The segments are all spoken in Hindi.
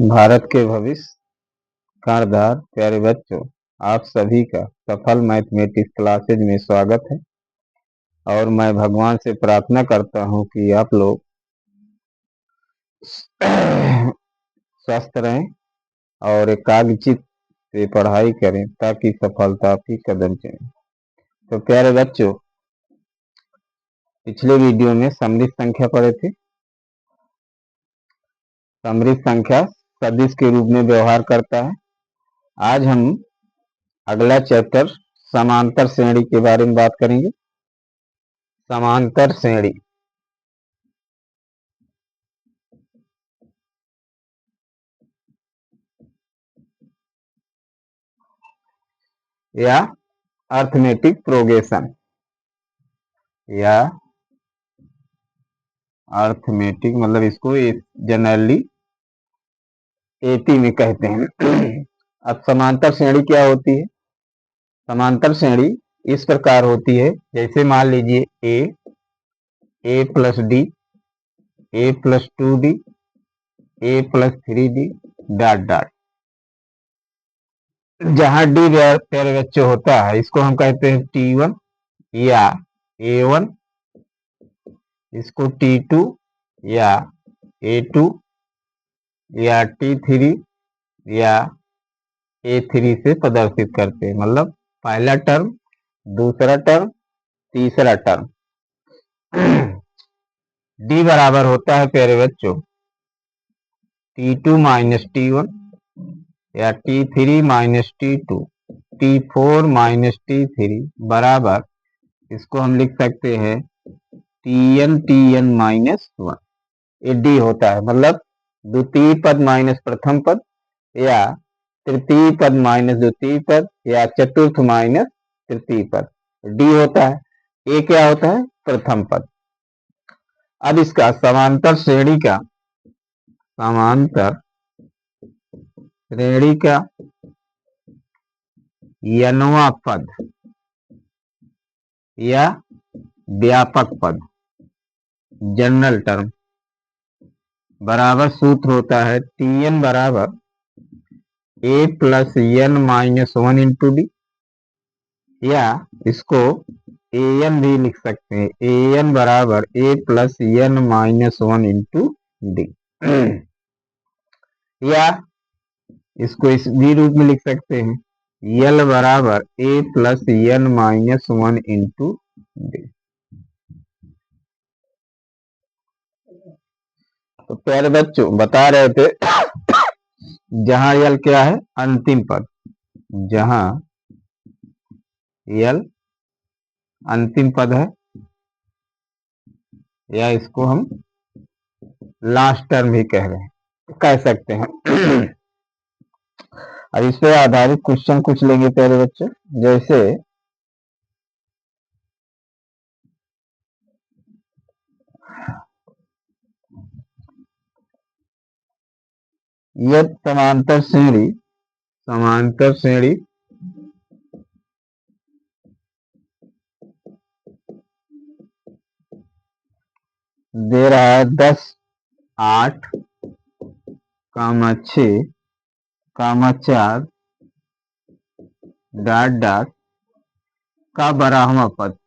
भारत के भविष्य कर्णधार प्यारे बच्चों, आप सभी का सफल मैथमेटिक्स क्लासेज में स्वागत है। और मैं भगवान से प्रार्थना करता हूं कि आप लोग स्वस्थ रहें और एकाग्रचित्त से पढ़ाई करें ताकि सफलता आपकी कदम चले। तो प्यारे बच्चों, पिछले वीडियो में समृद्ध संख्या पढ़े थे। समृद्ध संख्या सदिश के रूप में व्यवहार करता है। आज हम अगला चैप्टर समांतर श्रेणी के बारे में बात करेंगे। समांतर श्रेणी या अर्थमेटिक प्रोग्रेशन या अर्थमेटिक मतलब इसको जनरली एपी में कहते हैं। अब समांतर श्रेणी क्या होती है? समांतर श्रेणी इस प्रकार होती है, जैसे मान लीजिए ए प्लस डी, ए प्लस 2d, ए प्लस 3d डॉट डॉट। जहां डी प्यारे बच्चे होता है इसको हम कहते हैं T1 या A1, इसको T2 या A2 या T3 या A3 से प्रदर्शित करते हैं। मतलब पहला टर्म, दूसरा टर्म, तीसरा टर्म। डी बराबर होता है प्यारे बच्चों T2 माइनस T1 या T3 minus T2, T4 minus T3 बराबर, इसको हम लिख सकते हैं Tn माइनस 1। ये डी होता है, मतलब द्वितीय पद माइनस प्रथम पद या तृतीय पद माइनस द्वितीय पद या चतुर्थ माइनस तृतीय पद। डी होता है। ए क्या होता है? प्रथम पद। अब इसका समांतर श्रेणी का n वां पद या व्यापक पद, जनरल टर्म, बराबर सूत्र होता है Tn बराबर a plus n minus 1 into D, या इसको an भी लिख सकते हैं। an बराबर a plus n minus 1 into D, या इसको इस भी रूप में लिख सकते हैं L बराबर a plus n minus 1 into D. तो प्यारे बच्चों बता रहे थे जहां L क्या है? अंतिम पद। जहां L अंतिम पद है या इसको हम लास्ट टर्म भी कह सकते हैं। अब इस पे आधारित क्वेश्चन कुछ लेंगे प्यारे बच्चे। जैसे यह समांतर श्रेणी दे रहा है 10, 8, 6, 4 डॉट डॉट का 12वां पद।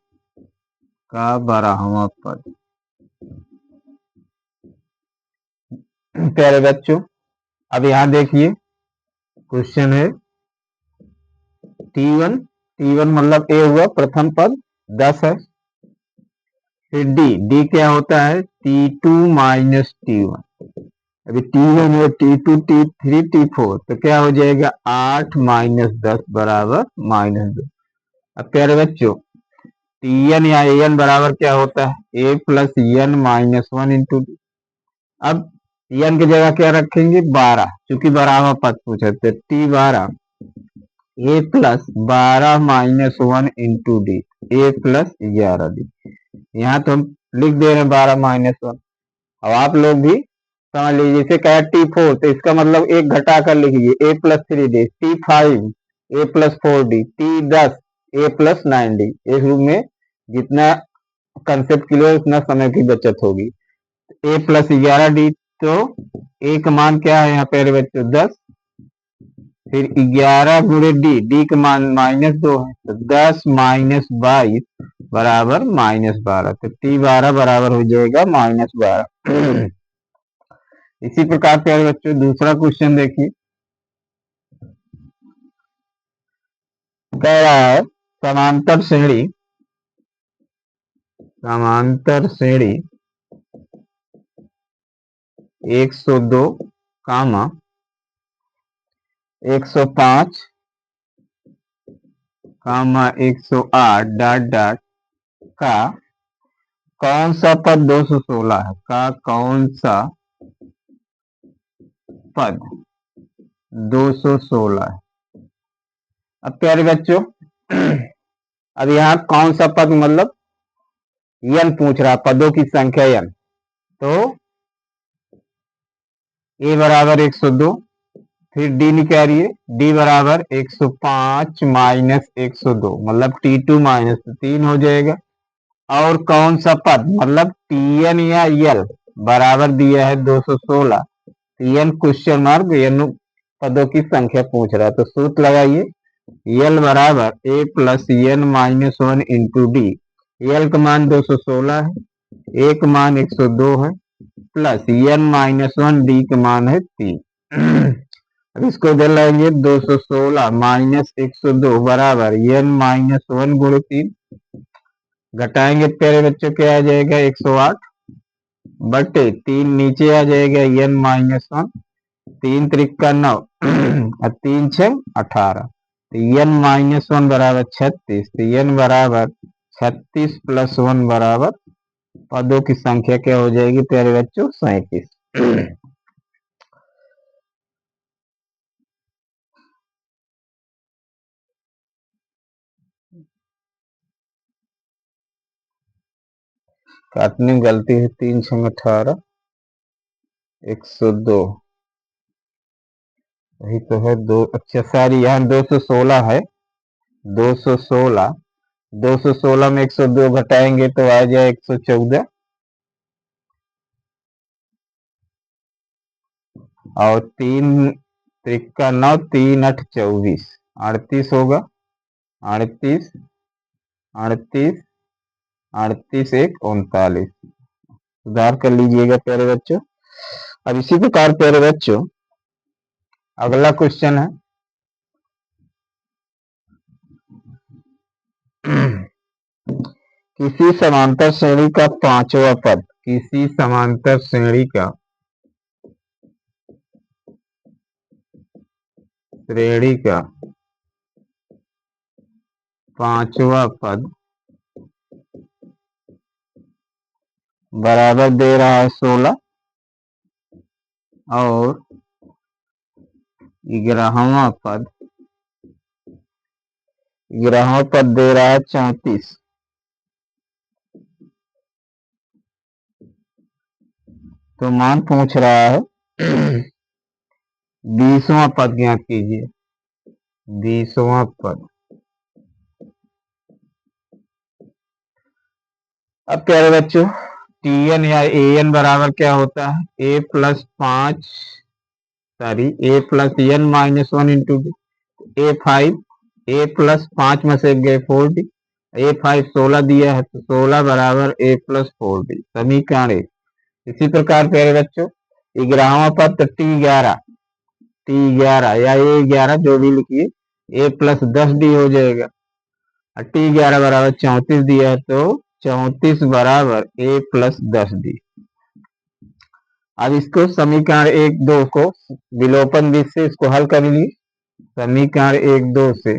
प्यारे बच्चों अब यहां देखिए, क्वेश्चन है T1 मतलब ए हुआ प्रथम पद 10 है। फिर डी क्या होता है? T2 minus T1। अभी T1 है, T2, T3, T4, तो क्या हो जाएगा? 8 माइनस 10 बराबर माइनस 2। अब प्यारे बच्चों Tn या An बराबर क्या होता है? a plus n minus 1 into D. अब n की जगह क्या रखेंगे? 12, क्योंकि 12वां पद पूछा था। T12 a plus 12 minus 1 into D, a plus 11 D. यहाँ तो हम लिख दे रहे हैं 12 माइनस 1। अब आप लोग भी समझ लीजिए, जैसे कहा T4 तो इसका मतलब एक घटा कर लिखिए a plus 3d, T5 a plus 4d, T10 a plus 9d। इस रूप में जितना कंसेप्ट क्लियर उतना समय की बचत होगी। a प्लस 11d तो ए का मान क्या है यहाँ पे बच्चों 10, फिर 11 गुणे डी का मान -2 है, तो 10 माइनस 22 बराबर -12, तो T12 बराबर हो जाएगा -12। इसी प्रकार से बच्चों दूसरा क्वेश्चन देखिए, कह रहा है समांतर श्रेणी 102, 105, 108 डॉट डॉट का कौन सा पद 216 है, का कौन सा पद 216 है। अब प्यारे बच्चों अब यहाँ कौन सा पद मतलब n पूछ रहा, पदों की संख्या n, तो a बराबर 102, फिर डी निकालिए, डी बराबर 105 माइनस 102 मतलब T2 माइनस 3 हो जाएगा। और कौन सा पद मतलब Tn या यल बराबर दिया है 216, एन क्वेश्चन मार्क एन पदों की संख्या पूछ रहा है, तो सूत्र लगाइए, यल बराबर a plus n minus 1 into d. L का मान 216 है, ए का मान 102 है, प्लस एन माइनस 1 डी का मान है 3। अब इसको दिलाएंगे 216 माइनस 102 बराबर एन माइनस 1 गुणे 3, घटाएंगे प्यारे बच्चों क्या आ जाएगा 108 बटे 3 नीचे आ जाएगा एन माइनस 1, 3 त्रिका 9 और 3 6 18, तो एन माइनस 1 बराबर 36, तो एन बराबर 36 प्लस 1 बराबर पदों की संख्या क्या हो जाएगी प्यारे बच्चों 37। काटने में गलती है, 3 6 18 102 वही तो है दो, अच्छा सारी यहाँ 216 है, 216 216 में 102 घटाएंगे तो आ जाए 114, और 3 त्रिका 9 3 8 24 38 होगा, 38 38 38 1 39, सुधार कर लीजिएगा प्यारे बच्चों। अब इसी प्रकार प्यारे बच्चों अगला क्वेश्चन है किसी समांतर श्रेणी का पांचवा पद, किसी समांतर श्रेणी का पांचवा पद बराबर दे रहा है 16 और 11वां पद दे रहा है 34, तो मान पूछ रहा है 20वां पद ज्ञात कीजिए, 20वां पद। अब प्यारे बच्चों Tn या An बराबर क्या होता है, a plus 5 sorry a plus n minus 1 into d, A5 a plus 5 में से गए 4d, A5 16 दिया है तो 16 बराबर a प्लस 4d, समीकरण 1। इसी प्रकार प्यारे बच्चों 11वां पद तो T11 या A11 जो भी लिखिए, a प्लस 10d हो जाएगा, और T11 बराबर 34 दिया है तो 34 बराबर a प्लस 10d। अब इसको समीकरण 1 2 को विलोपन विधि से इसको हल कर लीजिए, समीकरण 1 2 से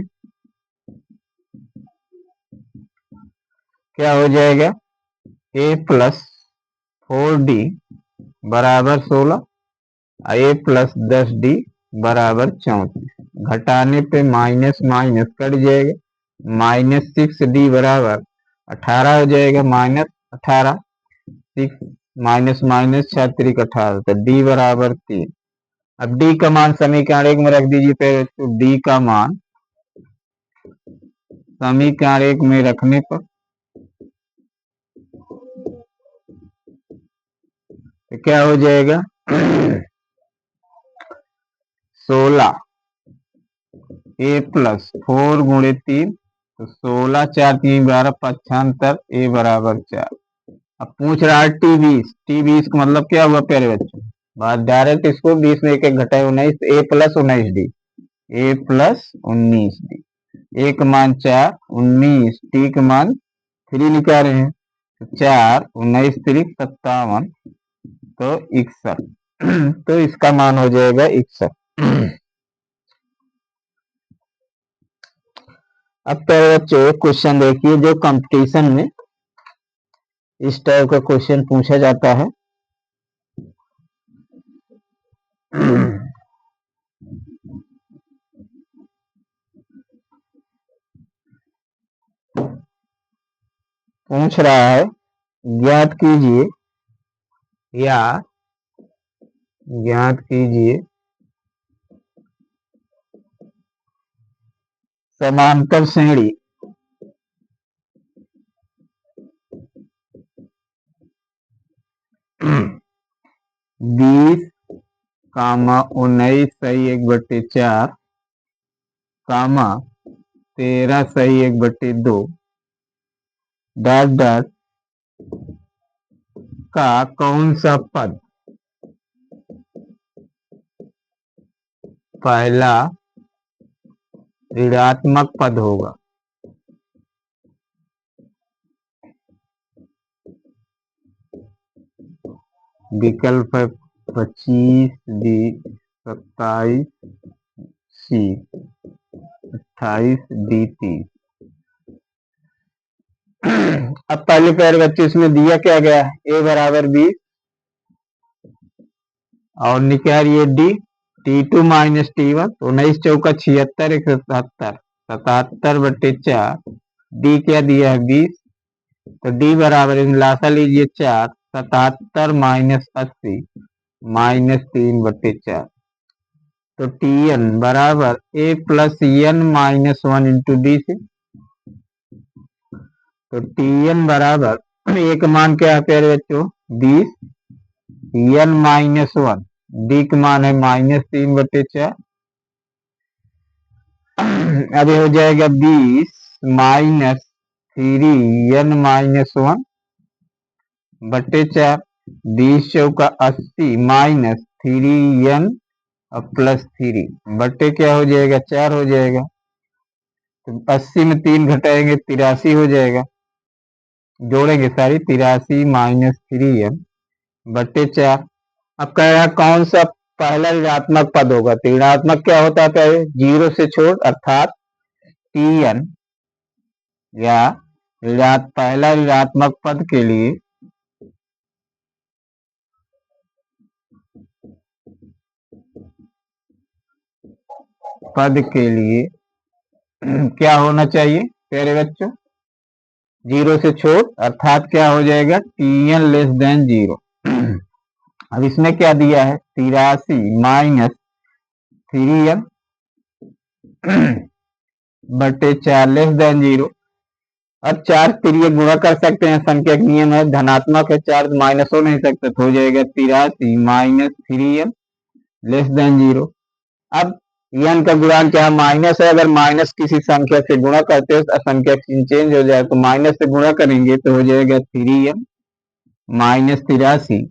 क्या हो जाएगा a प्लस 4d बराबर 16, a प्लस 10d बराबर 34, घटाने पे माइनस माइनस कट जाएगा, माइनस 6d बराबर 18 हो जाएगा, माइनस 18 6 माइनस माइनस 6 3 18, तो d बराबर 3। अब d का मान समीकरण 1 में रख दीजिए पहले, तो d का मान समीकरण 1 में रखने पर तो क्या हो जाएगा 16 ए प्लस 4 गुणे 3, तो 16 4 3 12 पक्षांतर ए बराबर 4। अब पूछ रहा है टी 20 का मतलब क्या हुआ प्यारे बच्चों? बात डायरेक्ट इसको 20 में एक एक घटाए 19, ए प्लस 19 डी, ए प्लस 19 डी। ए का मान 4, 19, टी का मान 3 निकाल रहे हैं, तो 4 19 3 57, तो 61। तो इसका मान हो जाएगा 61। अब प्यारे बच्चों एक क्वेश्चन देखिए जो कंपटीशन में इस टाइप का क्वेश्चन पूछा जाता है। पूछ रहा है ज्ञात कीजिए या ज्ञात कीजिए समांतर श्रेणी 20, 19 सही 1/4, 13 सही 1/2 डॉट डॉट का कौन सा पद पहला ऋणात्मक पद होगा? विकल्प है 25 बी, 27 सी, 28 डी 30। अब पहले पैर बच्चे इसमें दिया क्या गया है? ए बराबर 20 और निकालिए डी T2 माइनस T1, तो 19 चौका 76 177, 77/4। डी क्या दिया है 20, तो डी बराबर लासा लीजिए 4, 77 माइनस 80 माइनस 3/4, तो Tn बराबर a plus n minus 1 into d से, तो Tn बराबर ए का मान क्या है प्यारे बच्चों 20, एन माइनस 1, डी का मान है -3/4। अब ये हो जाएगा 20 माइनस 3n-1/4, 20 चौका 80 माइनस 3n और प्लस 3 बटे क्या हो जाएगा 4 हो जाएगा, तो 80 में 3 घटाएंगे 83 हो जाएगा, जोड़ेंगे सारी 83 माइनस 3n/4। अब कह रहा है कौन सा पहला ऋणात्मक पद होगा? तो ऋणात्मक क्या होता है पहले 0 से छोड़, अर्थात Tn या पहला ऋणात्मक पद के लिए क्या होना चाहिए प्यारे बच्चों? 0 से छोड़, अर्थात क्या हो जाएगा Tn लेस देन 0। अब इसमें क्या दिया है 83 माइनस 3n/4 लेस देन 0। अब 4 तिरिये गुणा कर सकते हैं, संख्या का नियम है, धनात्मक है 4 माइनस हो नहीं सकता, तो हो जाएगा 83 माइनस 3n लेस देन 0। अब n का गुणांक क्या है माइनस है, अगर माइनस किसी संख्या से गुणा करते हो तो संख्या चेंज हो जाए, तो माइनस से गुणा करेंगे तो हो जाएगा 3n माइनस 83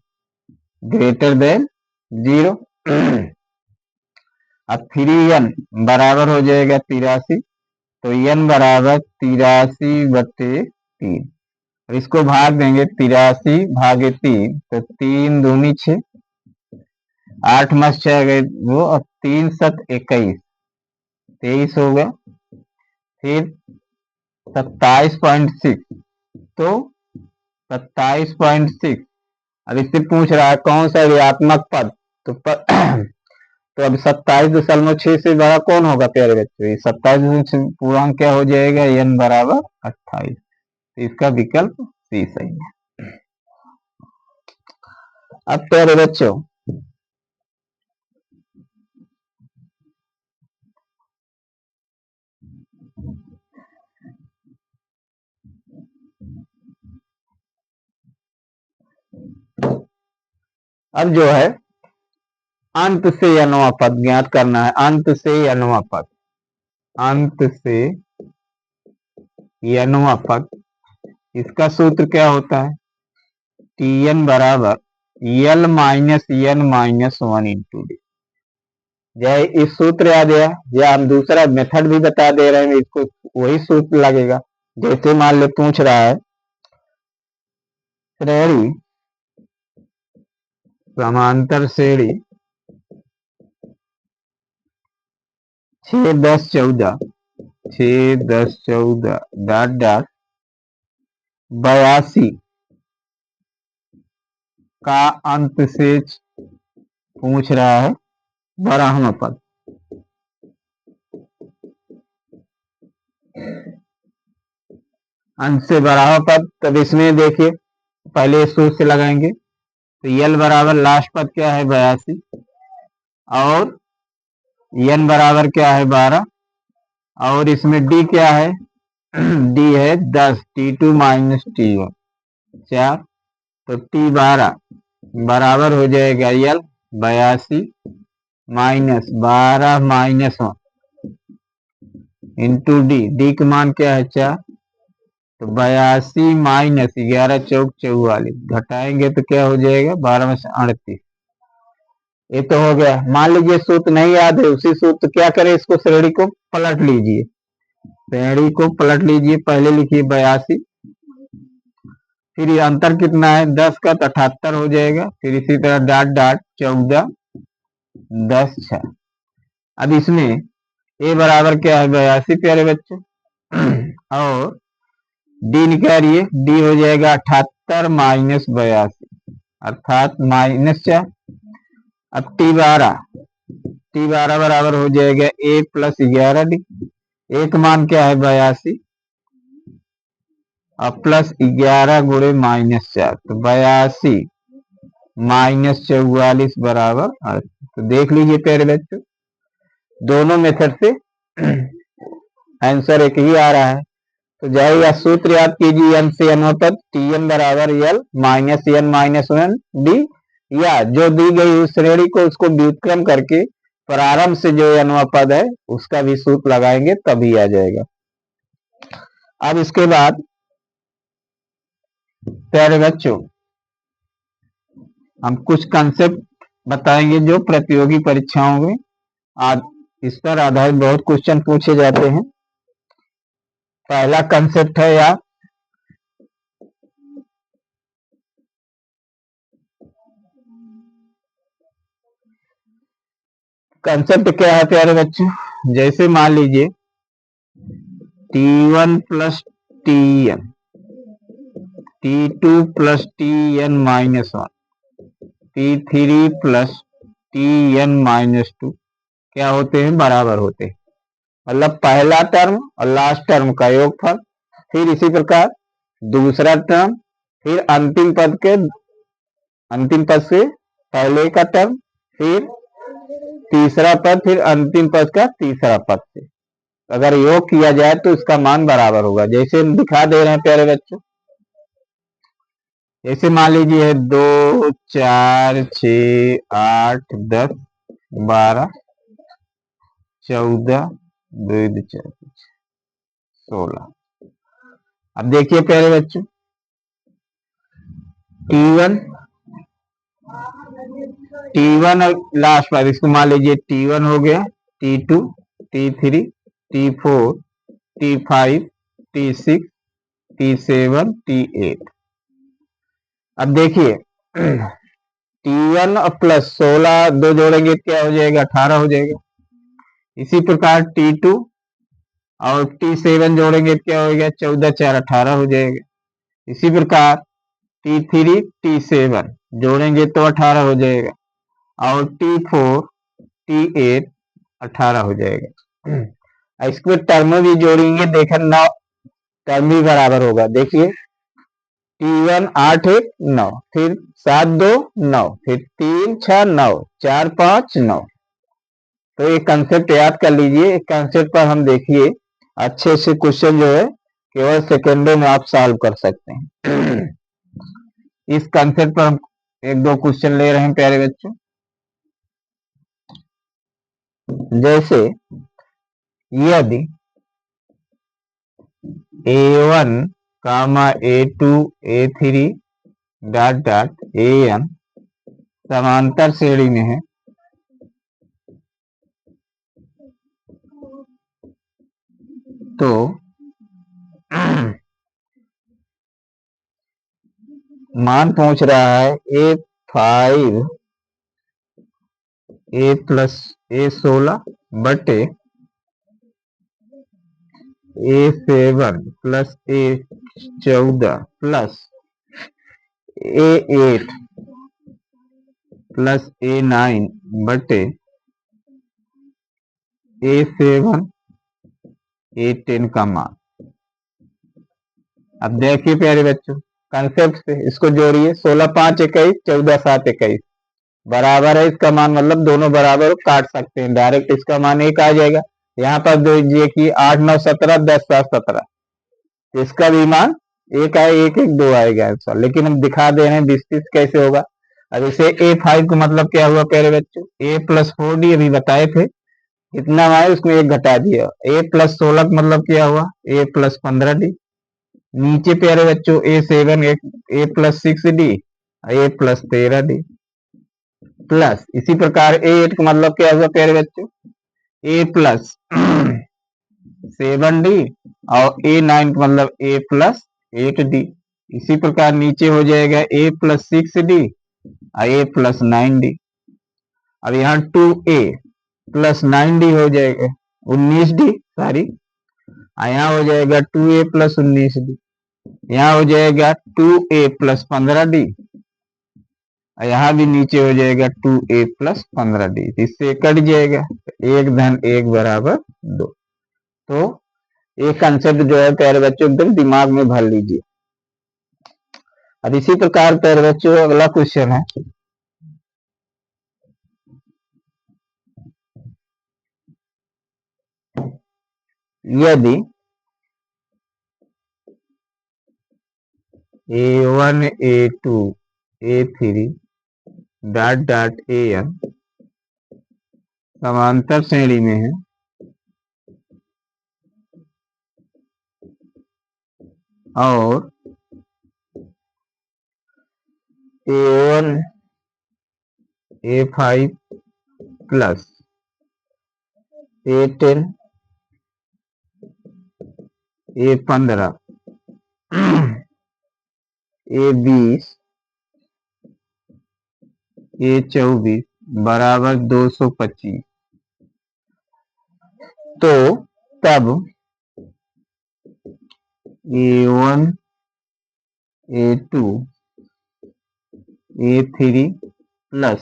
ग्रेटर देन 0। अब 3n बराबर हो जाएगा 83, तो n बराबर 83/3, और इसको भाग देंगे 83/3, तो 3 दूनी 6, 8 मस 6 गए वो, और 3 7 21, 23 हो गया, फिर 27.6, तो 27.6। अब इससे पूछ रहा है कौन सा ऋणात्मक पद, तो तो अब 27.6 से बड़ा कौन होगा प्यारे बच्चों? ये 27 पूर्णांक क्या हो जाएगा n बराबर 28, तो इसका विकल्प सी सही है। अब प्यारे बच्चों अब जो है अंत से nवां पद ज्ञात करना है। अंत से nवां पद, अंत से nवां पद, इसका सूत्र क्या होता है? Tn बराबर L minus n minus 1 into D. जय इस सूत्र याद है, या हम दूसरा मेथड भी बता दे रहे हैं, इसको वही सूत्र लगेगा। जैसे मान लो पूछ रहा है श्रेणी, समांतर श्रेणी 6 10 14, 6 10 14 डॉट डॉट 82 का अंत से पूछ रहा है 12वां पद। अंत से 12वां पद, तब इसमें देखिए पहले इस सूत्र से लगाएंगे, तो यल बराबर लास्ट पद क्या है 82, और एन बराबर क्या है 12, और इसमें डी क्या है डी है 10, T2 माइनस T1 4, तो T12 बराबर हो जाएगा यल 82 minus 12 minus 1 into D, D का मान क्या है 4, तो 82 माइनस 11 चौक 44, घटाएंगे तो क्या हो जाएगा 12 में से 38। ये तो हो गया। मान लीजिए सूत्र नहीं याद है, उसी सूत्र क्या करें, इसको श्रेणी को पलट लीजिए, श्रेणी को पलट लीजिए, पहले लिखिए 82, फिर ये अंतर कितना है 10 का, तो 78 हो जाएगा, फिर इसी तरह डॉट डॉट 14 10 6। अब इसमें ए बराबर क्या है 82 प्यारे बच्चों, और डी निकालिए, डी हो जाएगा 78 माइनस 82 अर्थात माइनस 4। अब T12 बराबर हो जाएगा ए प्लस 11 डी, एक मान क्या है 82 और प्लस 11 गुणे माइनस 4, तो 82 माइनस 44 बराबर 8। तो देख लीजिए प्यारे बच्चों, दोनों मेथड से आंसर एक ही आ रहा है। तो जाइए सूत्र याद कीजिए, एन से एन तक Tn बराबर यल माइनस एन माइनस 1 डी, या जो दी गई उस श्रेणी को उसको व्युत्क्रम करके प्रारंभ से जो nवां पद है उसका भी सूत्र लगाएंगे तभी आ जाएगा। अब इसके बाद प्यारे बच्चों हम कुछ कंसेप्ट बताएंगे जो प्रतियोगी परीक्षाओं में आज इस पर आधारित बहुत क्वेश्चन पूछे जाते हैं। पहला कंसेप्ट है या कंसेप्ट क्या है प्यारे बच्चों, जैसे मान लीजिए T1 plus Tn, T2 plus Tn minus 1, T3 plus Tn minus 2 क्या होते हैं बराबर होते हैं, मतलब पहला टर्म और लास्ट टर्म का योगफल, फिर इसी प्रकार दूसरा टर्म, फिर अंतिम पद से पहले का टर्म, फिर तीसरा पद, फिर अंतिम पद का तीसरा पद से अगर योग किया जाए तो इसका मान बराबर होगा। जैसे हम दिखा दे रहे हैं प्यारे बच्चों, जैसे मान लीजिए 2 4 6 8 10 12 14 2 4 16। अब देखिए प्यारे बच्चों T1 और लास्ट पर इसको मान लीजिए T1 हो गया, T2 T3 T4 T5 T6 T7 T8। अब देखिए T1 और प्लस 16 दो जोड़ेंगे क्या हो जाएगा 18 हो जाएगा, इसी प्रकार T2 और T7 जोड़ेंगे क्या हो गया 14 4 18 हो जाएगा, इसी प्रकार T3 T7 जोड़ेंगे तो 18 हो जाएगा, और T4 T8 18 हो जाएगा। इसको टर्म भी जोड़ेंगे, देखा 9 टर्म भी बराबर होगा। देखिए T1 8 1 9, फिर 7 2 9, फिर 3 6 9 4 5 9। तो ये कंसेप्ट याद कर लीजिए, एक कंसेप्ट पर हम देखिए अच्छे से क्वेश्चन जो है केवल सेकेंडों में आप सॉल्व कर सकते हैं। इस कंसेप्ट पर हम एक दो क्वेश्चन ले रहे हैं प्यारे बच्चों। जैसे यदि A1 comma A2 A3 dot dot AN समांतर श्रेणी में है तो मान पहुंच रहा है A5 A प्लस A16 बटे A7 plus A14 plus A8 plus A9 बटे A7 A10 का मान। अब देखिए प्यारे बच्चों, कंसेप्ट से इसको जोड़िए। 16 5 21, 14 7 21 बराबर है। इसका मान मतलब दोनों बराबर काट सकते हैं, डायरेक्ट इसका मान एक आ जाएगा। यहाँ पर दीजिए कि 8 9 17 10 7 17, इसका भी मान एक आए, एक एक दो आएगा आंसर। लेकिन हम दिखा दे रहे हैं डिस्टेंस कैसे होगा। अब इसे A5 का मतलब क्या हुआ प्यारे बच्चों, A+4D अभी बताए थे, कितना आए उसमें एक घटा दिया। A+16 का मतलब क्या हुआ, A+15D। नीचे प्यारे बच्चों A7 A+6D A+13D प्लस इसी प्रकार A8 का मतलब क्या हुआ प्यारे बच्चों, A+7D और A9 का मतलब A+8D। इसी प्रकार नीचे हो जाएगा A+6D और A+9D। अब यहाँ 2A+9D हो जाएगा 19D, सॉरी, यहाँ हो जाएगा 2A+19D, यहाँ हो जाएगा 2A+15D, यहाँ भी नीचे हो जाएगा 2A+15D। इससे कट जाएगा, एक धन एक बराबर दो। तो ये कंसेप्ट जो है प्यारे बच्चों एकदम दिमाग में भर लीजिए। अब इसी प्रकार प्यारे बच्चों अगला क्वेश्चन है, यदि A1 A2 A3 dot dot AN समांतर श्रेणी में है और A1 A5 plus A10 A15 A20 A24 बराबर 225, तो तब A1 A2 A3 plus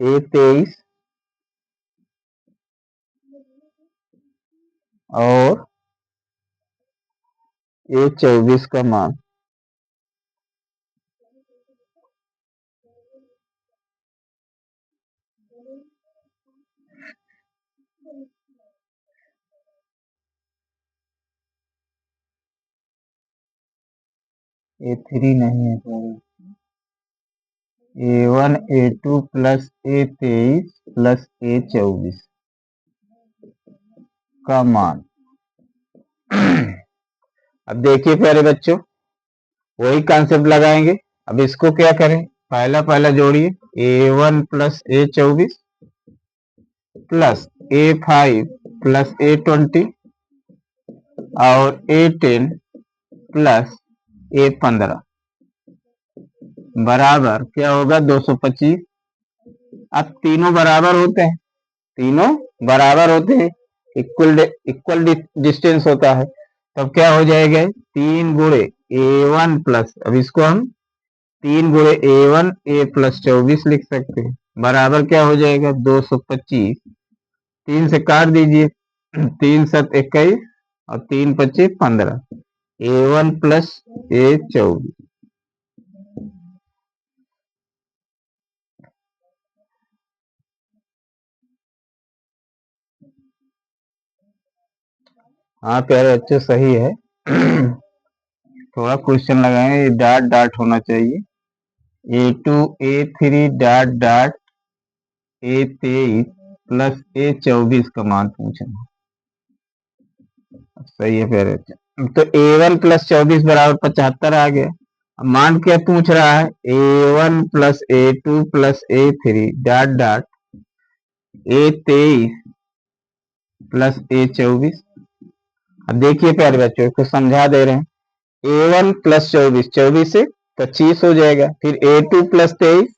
A23 और A24 का मान। A3 नहीं है, A1 A2 plus A23 plus A24 का मान। अब देखिए प्यारे बच्चों, वही कॉन्सेप्ट लगाएंगे। अब इसको क्या करें, पहला पहला जोड़िए, A1 plus A24 plus A5 plus A20 और A10 प्लस A15 बराबर क्या होगा 225। अब तीनों बराबर होते हैं, तीनों बराबर होते हैं, इक्वल डिस्टेंस होता है। तब क्या हो जाएगा, 3 गुणे A1 प्लस, अब इसको हम 3 गुणे A1 A+24 लिख सकते हैं, बराबर क्या हो जाएगा 225। 3 से काट दीजिए, 3 7 21 और 3 25 15, A1 प्लस A24। हाँ प्यारे बच्चे सही है। थोड़ा क्वेश्चन लगाएंगे, डॉट डॉट होना चाहिए। A2 A3 dot dot A23 plus A24 का मान पूछना। सही है फिर। तो A1 प्लस 24 बराबर 75 आ गया। अब मान क्या पूछ रहा है, A1 plus A2 plus A3 dot dot A23 plus A24। अब देखिए प्यारे बच्चों, इसको समझा दे रहे हैं। A1 प्लस 24, 24 से 25 हो जाएगा। फिर A2 प्लस 23,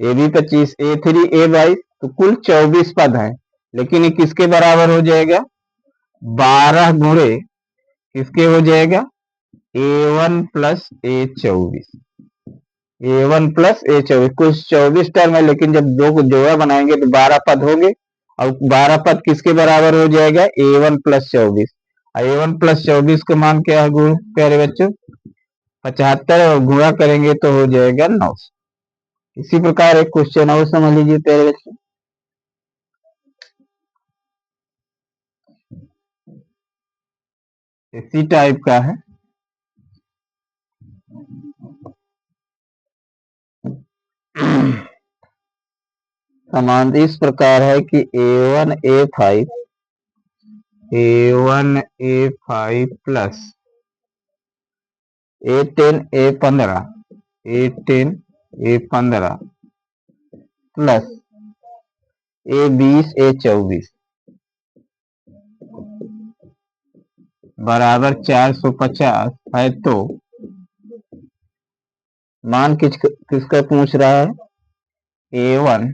ये भी 25, A3 A22, तो कुल 24 पद है। लेकिन ये किसके बराबर हो जाएगा, 12 गुणे किसके हो जाएगा, A1 plus A24। A1 plus A24 कुल 24 टर्म है, लेकिन जब दो को जोड़ा बनाएंगे तो 12 पद होंगे। और 12 पद किसके बराबर हो जाएगा, A1 प्लस 24। A1 प्लस 24 का मान क्या है गुण प्यारे बच्चों, 75, और गुणा करेंगे तो हो जाएगा 9। इसी प्रकार एक क्वेश्चन और समझ लीजिए प्यारे बच्चों। इसी टाइप का है। समान इस प्रकार है कि A1 A5 plus A10 A15 plus A20 A24 बराबर 450 है। तो मान किसका पूछ रहा है, A1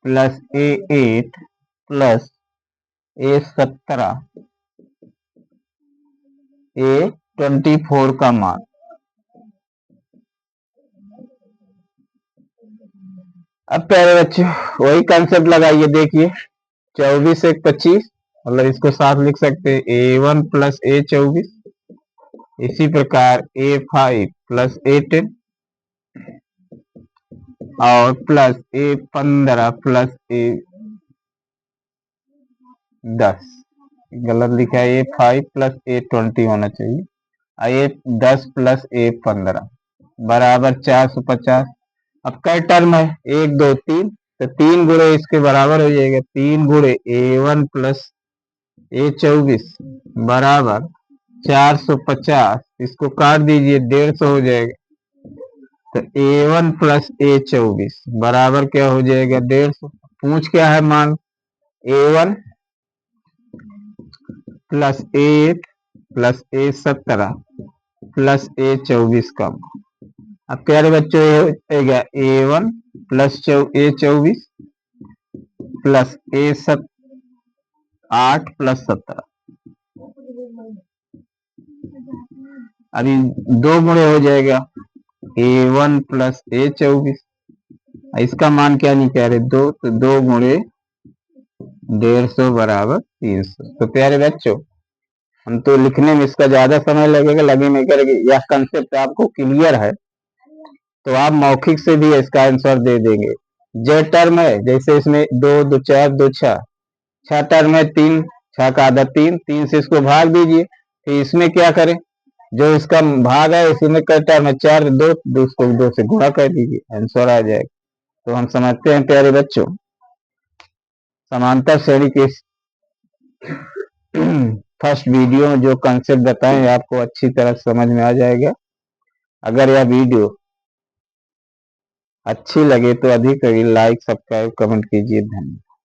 plus A8 plus A17 A24 का मान। अब प्यारे बच्चों वही कंसेप्ट लगाइए, देखिए 24 एक 25, मतलब इसको साथ लिख सकते हैं A1 प्लस A24। इसी प्रकार A5 प्लस A10 और प्लस A15 प्लस A10, गलत लिखा है, A5 प्लस A20 होना चाहिए। A10 प्लस A15 बराबर 450। अब कई टर्म है, 1 2 3, तो 3 गुणे इसके बराबर हो जाएगा। 3 गुणे A1 प्लस A24 बराबर 450, इसको काट दीजिए 150 हो जाएगा। तो A1 प्लस A24 बराबर क्या हो जाएगा, 150। पूछ क्या है मान, A1 plus A8 plus A17 plus A24 का। अब प्यारे बच्चों ये हो जाएगा A1 plus A24 plus A8 plus 17। अभी 2 गुणे हो जाएगा A1 प्लस A24, इसका मान क्या नहीं कह रहे, 2, तो 2 गुणे 150 बराबर 300। तो प्यारे बच्चों हम तो लिखने में इसका ज्यादा समय लगेगा, लगे नहीं करेगा। यह कंसेप्ट आपको क्लियर है तो आप मौखिक से भी इसका आंसर दे देंगे। जो टर्म है, जैसे इसमें 2 2 4 2 6, 6 टर्म है, 3 6 का आधा 3, 3 से इसको भाग दीजिए। फिर इसमें क्या करें, जो इसका भाग है इसमें कई टर्म है, 4 2, उसको 2 से गुणा कर दीजिए, आंसर आ जाएगा। तो हम समझते हैं प्यारे बच्चों, समांतर श्रेणी के फर्स्ट वीडियो में जो कंसेप्ट बताएं आपको अच्छी तरह समझ में आ जाएगा। अगर यह वीडियो अच्छी लगे तो अधिक लाइक सब्सक्राइब कमेंट कीजिए। धन्यवाद।